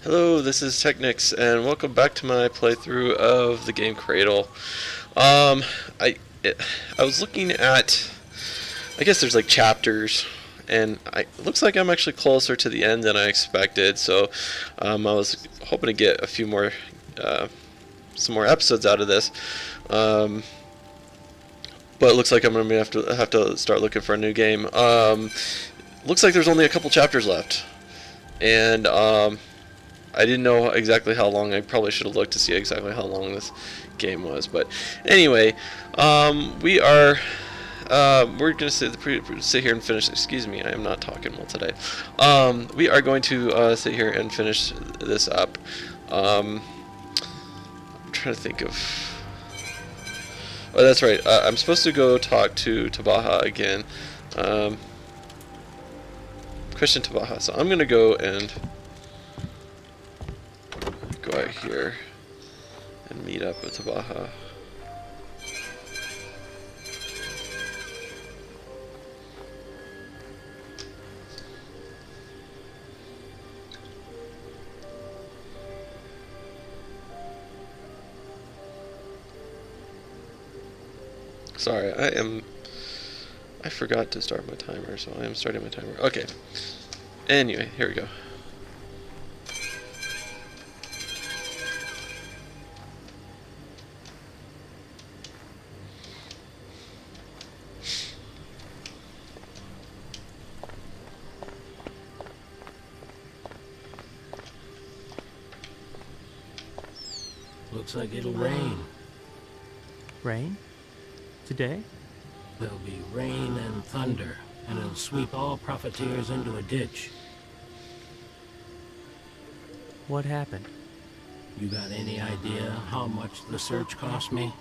Hello, this is Technics, and welcome back to my playthrough of the game Cradle. Um, I I was looking at, I guess there's like chapters, and it looks like I'm actually closer to the end than I expected. So, I was hoping to get a few more, some more episodes out of this. Um, but it looks like I'm gonna have to start looking for a new game. Looks like there's only a couple chapters left, and I didn't know exactly how long. I probably should have looked to see exactly how long this game was. But anyway, we're gonna sit here and finish. Excuse me, I am not talking well today. We are going to sit here and finish this up. I'm trying to think of. Oh, that's right. I'm supposed to go talk to Tabaha again. Christian Tabaha. So I'm gonna go and go out here and meet up with Tabaha. Sorry, I forgot to start my timer, so I am starting my timer. Okay. Anyway, here we go. Looks like it'll rain. Rain? Today? There'll be rain and thunder, and it'll sweep all profiteers into a ditch. What happened? You got any idea how much the search cost me?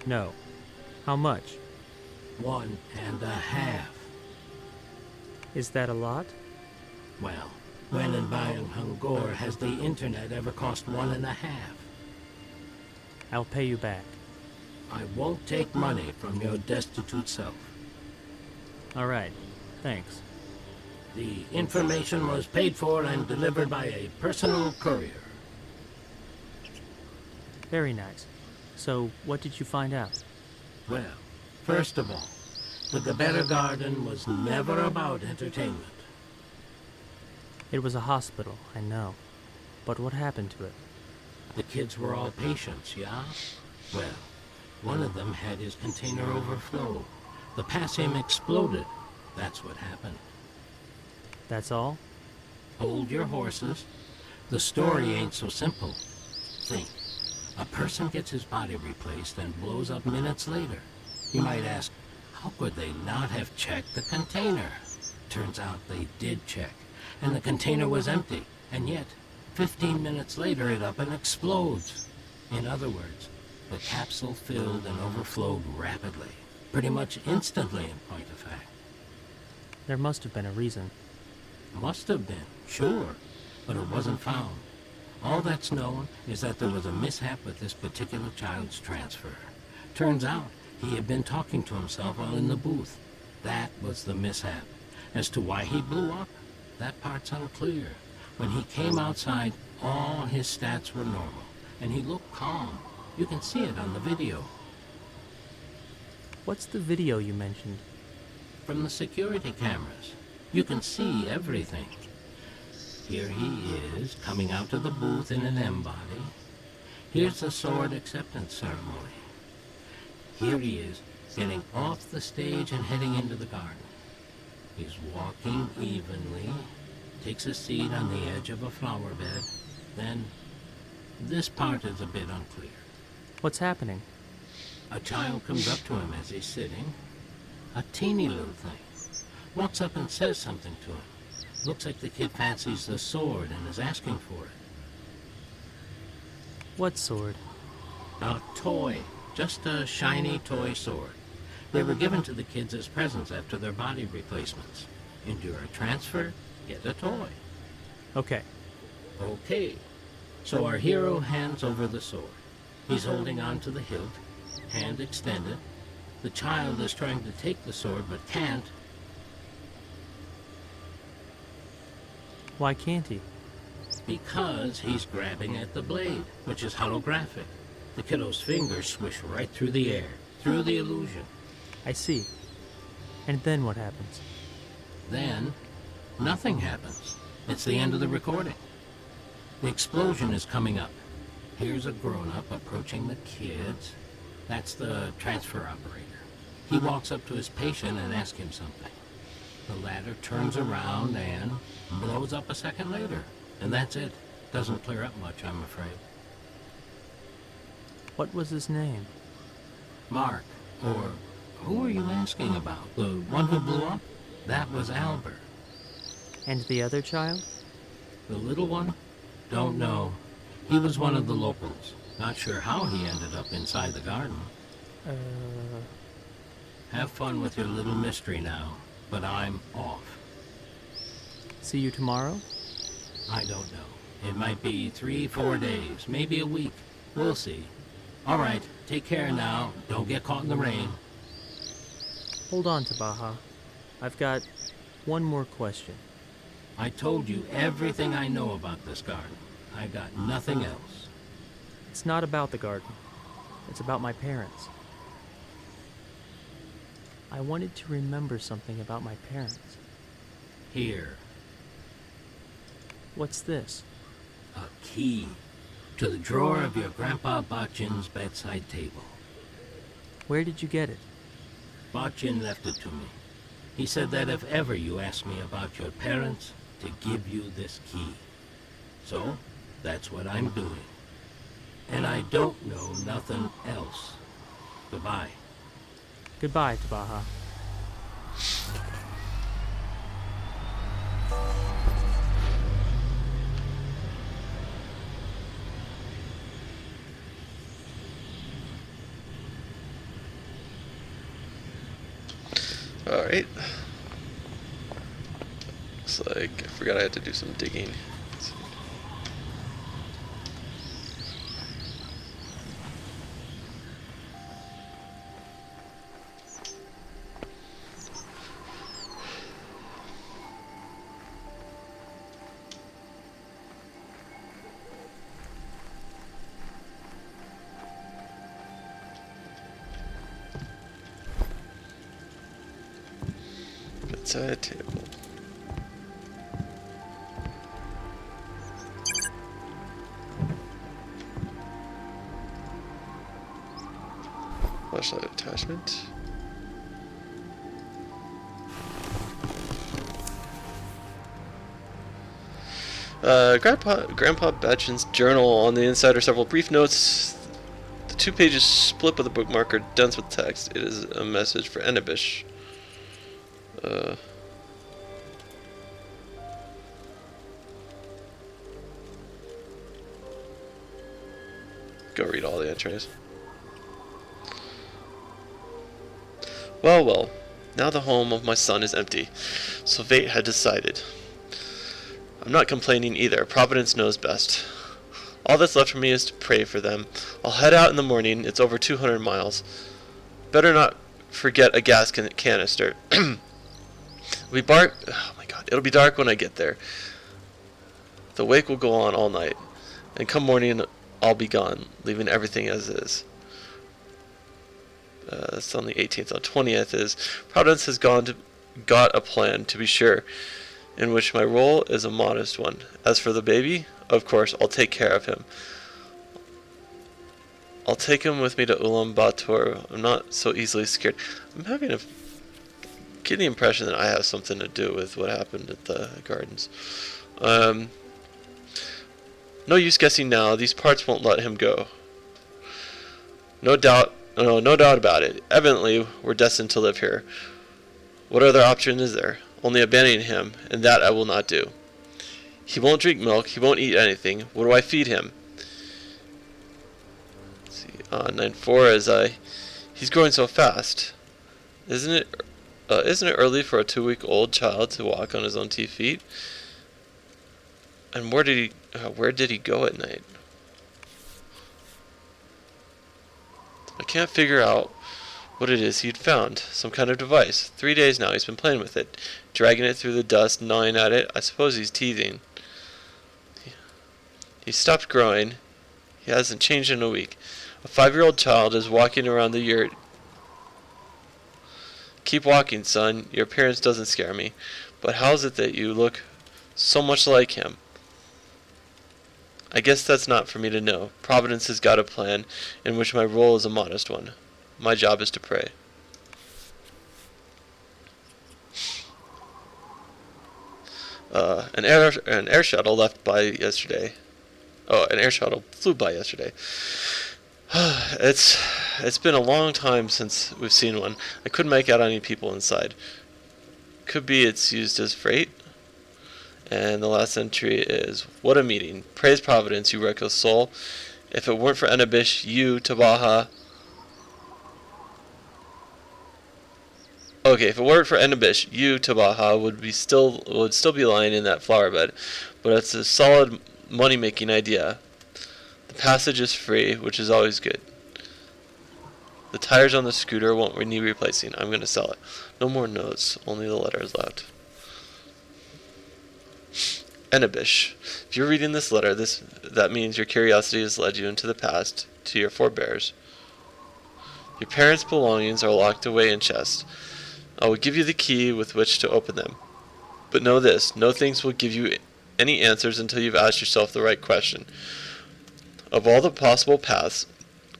No. How much? 1.5. Is that a lot? Well, when and buying Hungor has the internet ever cost 1.5? I'll pay you back. I won't take money from your destitute self. All right. Thanks. The information was paid for and delivered by a personal courier. Very nice. So, what did you find out? Well, first of all, the Gebera Garden was never about entertainment. It was a hospital, I know. But what happened to it? The kids were all patients, yeah? Well, one of them had his container overflow. The passim exploded. That's what happened. That's all? Hold your horses. The story ain't so simple. Think. A person gets his body replaced and blows up minutes later. You might ask, how could they not have checked the container? Turns out they did check, and the container was empty. And yet, 15 minutes later it up and explodes. In other words, the capsule filled and overflowed rapidly. Pretty much instantly, in point of fact. There must have been a reason. Must have been, sure, but it wasn't found. All that's known is that there was a mishap with this particular child's transfer. Turns out he had been talking to himself while in the booth. That was the mishap. As to why he blew up, that part's unclear. When he came outside, all his stats were normal, and he looked calm. You can see it on the video. What's the video you mentioned? From the security cameras. You can see everything. Here he is, coming out of the booth in an M-body. Here's the sword acceptance ceremony. Here he is, getting off the stage and heading into the garden. He's walking evenly, takes a seat on the edge of a flower bed. Then, this part is a bit unclear. What's happening? A child comes up to him as he's sitting. A teeny little thing. Walks up and says something to him. Looks like the kid fancies the sword and is asking for it. What sword? A toy. Just a shiny toy sword. They were given to the kids as presents after their body replacements. Endure a transfer, get a toy. Okay. Okay. So our hero hands over the sword. He's holding on to the hilt, hand extended. The child is trying to take the sword but can't. Why can't he? Because he's grabbing at the blade, which is holographic. The kiddo's fingers swish right through the air, through the illusion. I see. And then what happens? Then, nothing happens. It's the end of the recording. The explosion is coming up. Here's a grown-up approaching the kids. That's the transfer operator. He walks up to his patient and asks him something. The latter turns around and blows up a second later. And that's it. Doesn't clear up much, I'm afraid. What was his name? Mark, or who are you asking about? The one who blew up? That was Albert. And the other child? The little one? Don't know. He was one of the locals. Not sure how he ended up inside the garden. Have fun with your little mystery now, but I'm off. See you tomorrow? I don't know. It might be 3-4 days, maybe a week. We'll see. All right, take care now. Don't get caught in the rain. Hold on to Baja. I've got one more question. I told you everything I know about this garden. I got nothing else. It's not about the garden. It's about my parents. I wanted to remember something about my parents. Here, What's this? a key to the drawer of your Grandpa Botchin's bedside table. Where did you get it? Botchin left it to me. He said that if ever you ask me about your parents, to give you this key. So, that's what I'm doing. And I don't know nothing else. Goodbye. Goodbye, Baja. Alright. Looks like I forgot I had to do some digging. Let's see. Bedside table. Flashlight attachment. Grandpa Batchin's journal. On the inside are several brief notes. The 2 pages split with a bookmark are dense with text. It is a message for Enibish. Go read all the entries. Well, well. Now the home of my son is empty. So fate had decided. I'm not complaining either. Providence knows best. All that's left for me is to pray for them. I'll head out in the morning. It's over 200 miles. Better not forget a gas canister. Oh my god. It'll be dark when I get there. The wake will go on all night. And come morning, I'll be gone, leaving everything as is. That's on the 18th. On 20th is Providence has got a plan, to be sure, in which my role is a modest one. As for the baby, of course, I'll take care of him. I'll take him with me to Ulaanbaatar. I'm not so easily scared. I'm getting the impression that I have something to do with what happened at the gardens. No use guessing now. These parts won't let him go. No doubt about it. Evidently, we're destined to live here. What other option is there? Only abandoning him, and that I will not do. He won't drink milk. He won't eat anything. What do I feed him? Let's see. 9-4 he's growing so fast. Isn't it early for a 2-week-old child to walk on his own 2 feet? And where did he go at night? I can't figure out what it is he'd found. Some kind of device. 3 days now he's been playing with it. Dragging it through the dust, gnawing at it. I suppose he's teething. He stopped growing. He hasn't changed in a week. A 5-year-old child is walking around the yurt. Keep walking, son. Your appearance doesn't scare me. But how is it that you look so much like him? I guess that's not for me to know. Providence has got a plan in which my role is a modest one. My job is to pray. An air shuttle left by yesterday. Oh, an air shuttle flew by yesterday. It's been a long time since we've seen one. I couldn't make out any people inside. Could be it's used as freight. And the last entry is, what a meeting. Praise Providence, you reckless soul. If it weren't for Enabish, you, Tabaha... Okay, if it weren't for Enabish, you, Tabaha, would still be lying in that flower bed. But it's a solid money-making idea. The passage is free, which is always good. The tires on the scooter won't need replacing. I'm going to sell it. No more notes, only the letters left. Enabish, if you're reading this letter, that means your curiosity has led you into the past, to your forebears. Your parents' belongings are locked away in chests. I will give you the key with which to open them. But know this, no things will give you any answers until you've asked yourself the right question. Of all the possible paths,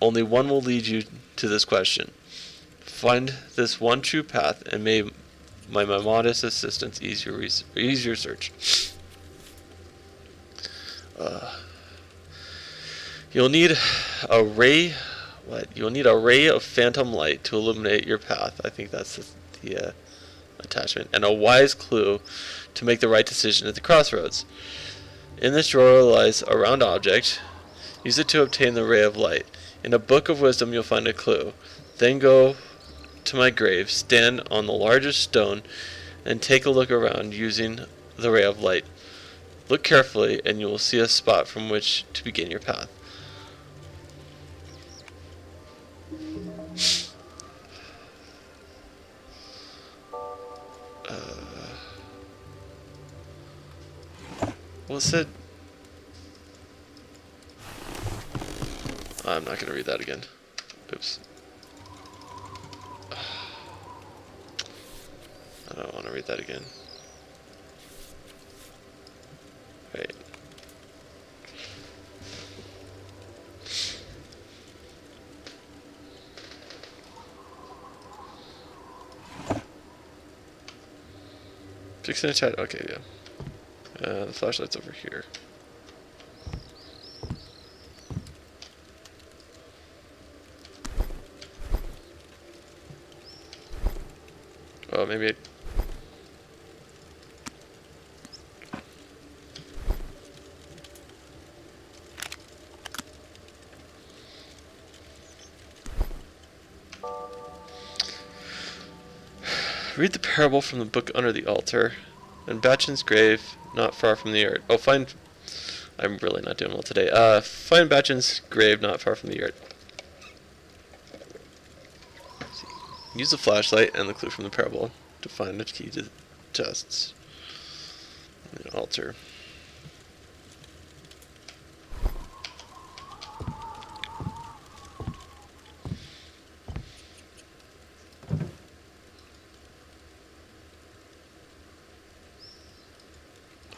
only one will lead you to this question. Find this one true path, and may my modest assistance ease your search. You'll need a ray. You'll need a ray of phantom light to illuminate your path. I think that's the attachment, and a wise clue to make the right decision at the crossroads. In this drawer lies a round object. Use it to obtain the ray of light. In a book of wisdom you'll find a clue. Then go to my grave, stand on the largest stone, and take a look around using the ray of light. Look carefully, and you will see a spot from which to begin your path. What's it? I'm not going to read that again. Oops. I don't want to read that again. Wait. Fixing a chat. Okay, yeah. The flashlight's over here. Oh, maybe it... Read the parable from the book under the altar. And Bachin's grave, not far from the earth. Oh, find... I'm really not doing well today. Find Bachin's grave not far from the earth. Use the flashlight and the clue from the parable to find the key to the chests. And the altar.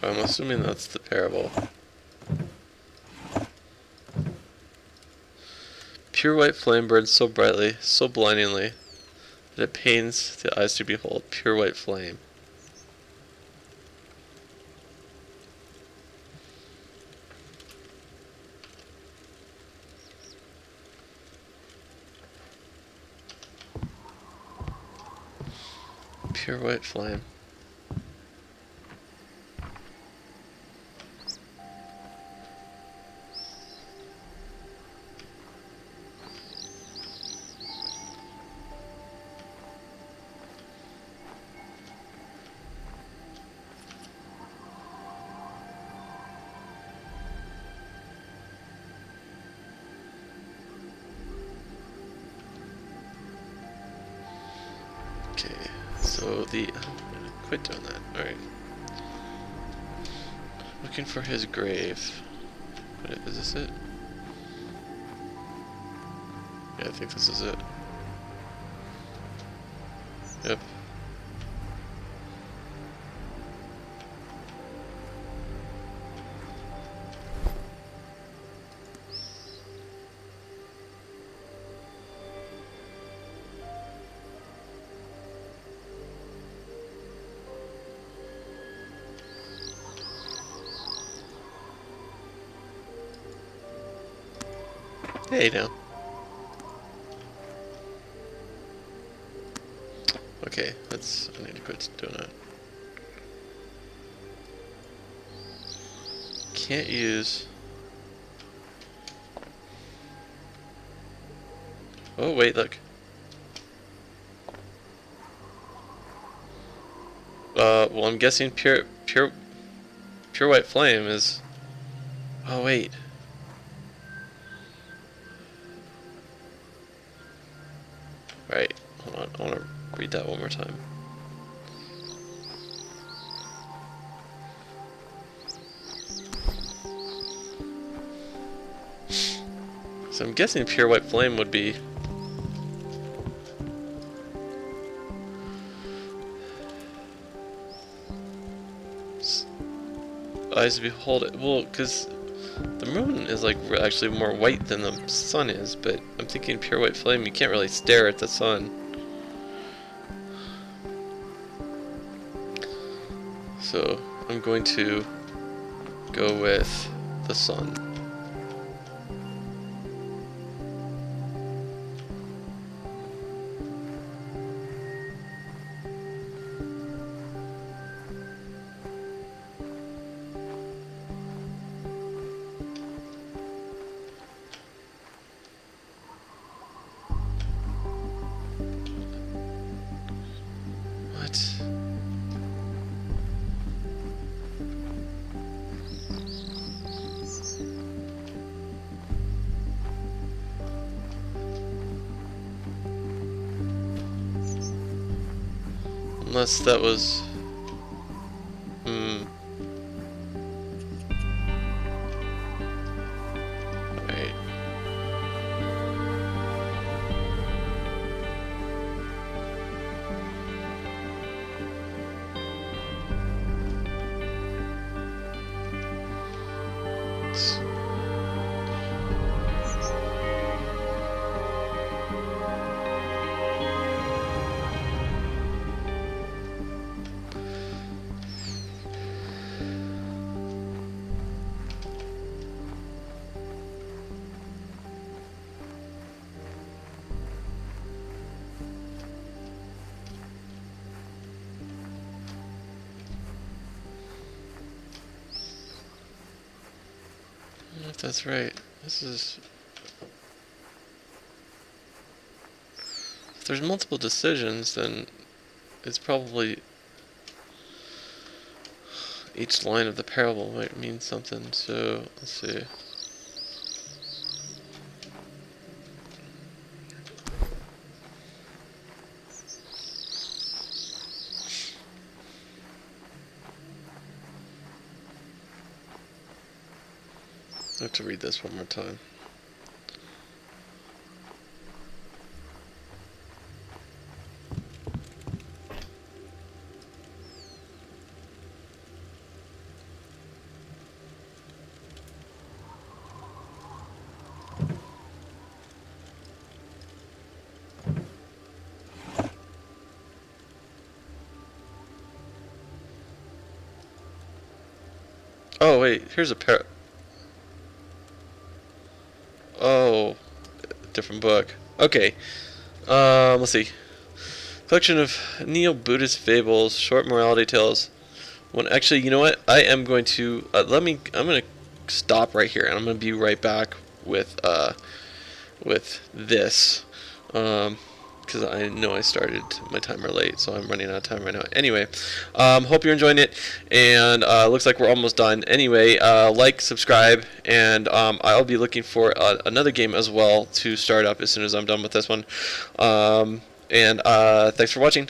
I'm assuming that's the parable. Pure white flame burns so brightly, so blindingly, that it pains the eyes to behold. Pure white flame. Pure white flame. Okay, so quit doing that. Alright. Looking for his grave. Wait, is this it? Yeah, I think this is it. Yep. Hey now. Okay, I need to quit doing that. Can't use. Oh wait, look. Well, I'm guessing pure white flame is. Oh wait. Right. Hold on. I want to read that one more time. So I'm guessing pure white flame would be. Eyes to behold it. Well, because the moon is like actually more white than the sun is, but I'm thinking pure white flame, you can't really stare at the sun. So I'm going to go with the sun. Unless that was... Right. If that's right, this is... If there's multiple decisions, then it's probably... Each line of the parable might mean something, so let's see. I have to read this one more time. Oh wait, here's a pair. Oh, different book. Okay. Let's see. Collection of neo-Buddhist fables, short morality tales. When actually, you know what? I am going to I'm going to stop right here, and I'm going to be right back with this. Because I know I started my timer late, so I'm running out of time right now. Anyway, hope you're enjoying it, and looks like we're almost done. Anyway, like, subscribe, and I'll be looking for another game as well to start up as soon as I'm done with this one. And thanks for watching.